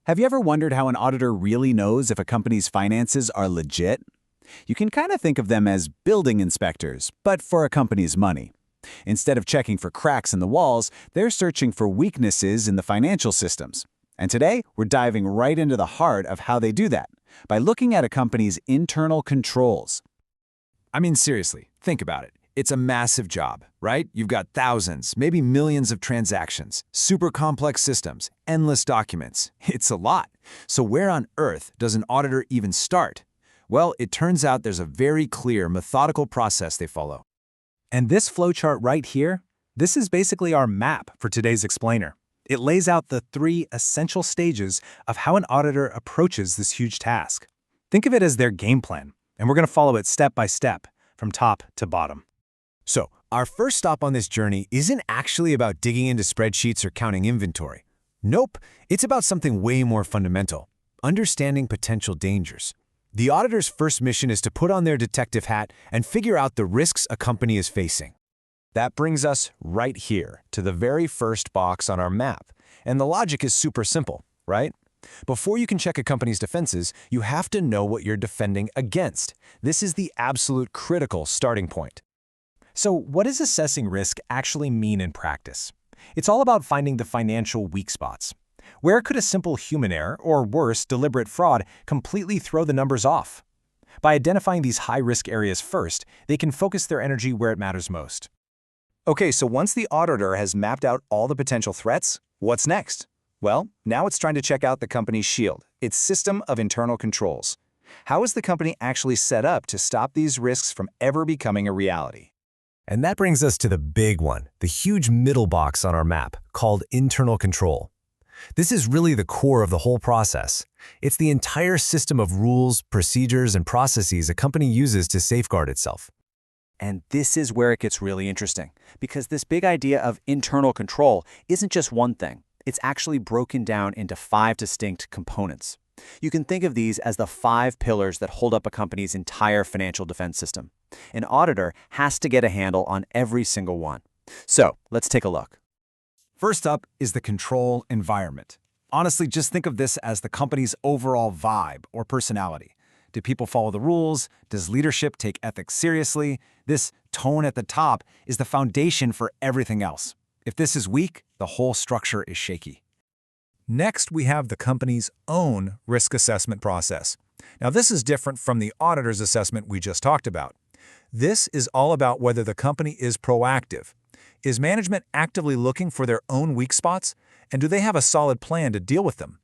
Have you ever wondered how an auditor really knows if a company's finances are legit? You can kind of think of them as building inspectors, but for a company's money. Instead of checking for cracks in the walls, they're searching for weaknesses in the financial systems. And today, we're diving right into the heart of how they do that, by looking at a company's internal controls. I mean, seriously, think about it. It's a massive job, right? You've got thousands, maybe millions of transactions, super complex systems, endless documents. It's a lot. So where on earth does an auditor even start? Well, it turns out there's a very clear, methodical process they follow. And this flowchart right here, this is basically our map for today's explainer. It lays out the 3 essential stages of how an auditor approaches this huge task. Think of it as their game plan, and we're going to follow it step by step, from top to bottom. So, our first stop on this journey isn't actually about digging into spreadsheets or counting inventory. Nope, it's about something way more fundamental: understanding potential dangers. The auditor's first mission is to put on their detective hat and figure out the risks a company is facing. That brings us right here to the very first box on our map. And the logic is super simple, right? Before you can check a company's defenses, you have to know what you're defending against. This is the absolute critical starting point. So what does assessing risk actually mean in practice? It's all about finding the financial weak spots. Where could a simple human error, or worse, deliberate fraud, completely throw the numbers off? By identifying these high-risk areas first, they can focus their energy where it matters most. Okay, so once the auditor has mapped out all the potential threats, what's next? Well, now it's trying to check out the company's shield, its system of internal controls. How is the company actually set up to stop these risks from ever becoming a reality? And that brings us to the big one, the huge middle box on our map, called internal control. This is really the core of the whole process. It's the entire system of rules, procedures, and processes a company uses to safeguard itself. And this is where it gets really interesting, because this big idea of internal control isn't just one thing. It's actually broken down into 5 distinct components. You can think of these as the 5 pillars that hold up a company's entire financial defense system. An auditor has to get a handle on every single one. So let's take a look. First up is the control environment. Honestly, just think of this as the company's overall vibe or personality. Do people follow the rules? Does leadership take ethics seriously? This tone at the top is the foundation for everything else. If this is weak, the whole structure is shaky. Next, we have the company's own risk assessment process. Now, this is different from the auditor's assessment we just talked about. This is all about whether the company is proactive. Is management actively looking for their own weak spots? And do they have a solid plan to deal with them?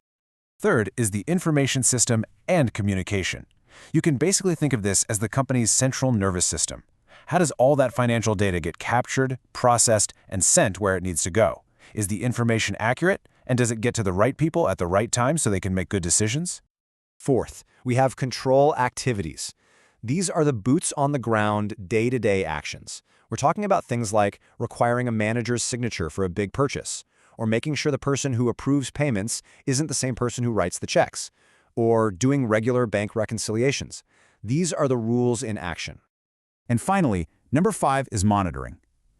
Third is the information system and communication. You can basically think of this as the company's central nervous system. How does all that financial data get captured, processed, and sent where it needs to go? Is the information accurate? And does it get to the right people at the right time so they can make good decisions? Fourth, we have control activities. These are the boots-on-the-ground, day-to-day actions. We're talking about things like requiring a manager's signature for a big purchase, or making sure the person who approves payments isn't the same person who writes the checks, or doing regular bank reconciliations. These are the rules in action. And finally, number 5 is monitoring.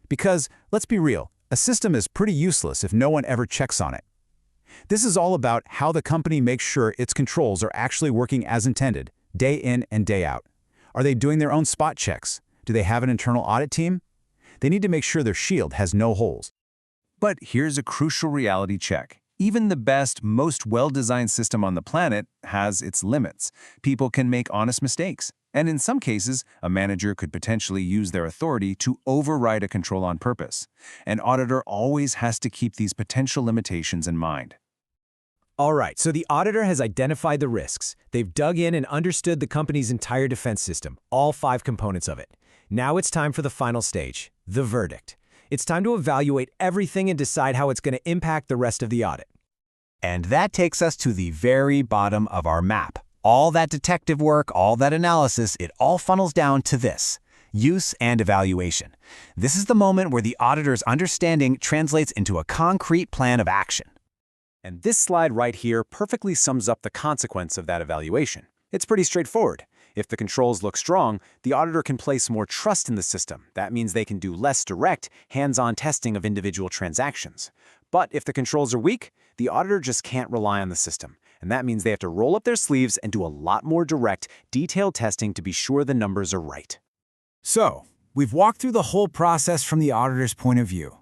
Because, let's be real, a system is pretty useless if no one ever checks on it. This is all about how the company makes sure its controls are actually working as intended, day in and day out. Are they doing their own spot checks? Do they have an internal audit team? They need to make sure their shield has no holes. But here's a crucial reality check. Even the best, most well-designed system on the planet has its limits. People can make honest mistakes. And in some cases, a manager could potentially use their authority to override a control on purpose. An auditor always has to keep these potential limitations in mind. All right, so the auditor has identified the risks. They've dug in and understood the company's entire defense system, all 5 components of it. Now it's time for the final stage, the verdict. It's time to evaluate everything and decide how it's going to impact the rest of the audit. And that takes us to the very bottom of our map. All that detective work, all that analysis, it all funnels down to this: use and evaluation. This is the moment where the auditor's understanding translates into a concrete plan of action. And this slide right here perfectly sums up the consequence of that evaluation. It's pretty straightforward. If the controls look strong, the auditor can place more trust in the system. That means they can do less direct, hands-on testing of individual transactions. But if the controls are weak, the auditor just can't rely on the system, And that means they have to roll up their sleeves and do a lot more direct, detailed testing to be sure the numbers are right. So, we've walked through the whole process from the auditor's point of view.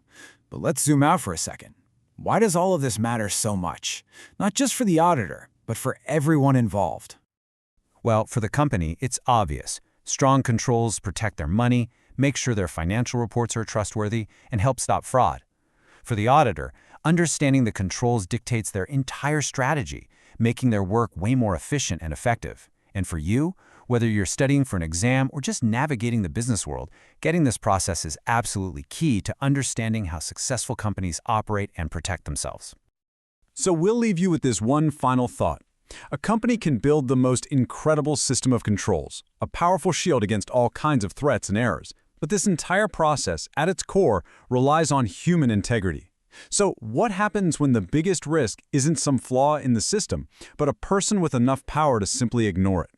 But let's zoom out for a second. Why does all of this matter so much? Not just for the auditor, but for everyone involved. Well, for the company, it's obvious. Strong controls protect their money, make sure their financial reports are trustworthy, and help stop fraud. For the auditor, understanding the controls dictates their entire strategy, making their work way more efficient and effective. And for you, whether you're studying for an exam or just navigating the business world, getting this process is absolutely key to understanding how successful companies operate and protect themselves. So we'll leave you with this one final thought. A company can build the most incredible system of controls, a powerful shield against all kinds of threats and errors. But this entire process, at its core, relies on human integrity. So what happens when the biggest risk isn't some flaw in the system, but a person with enough power to simply ignore it?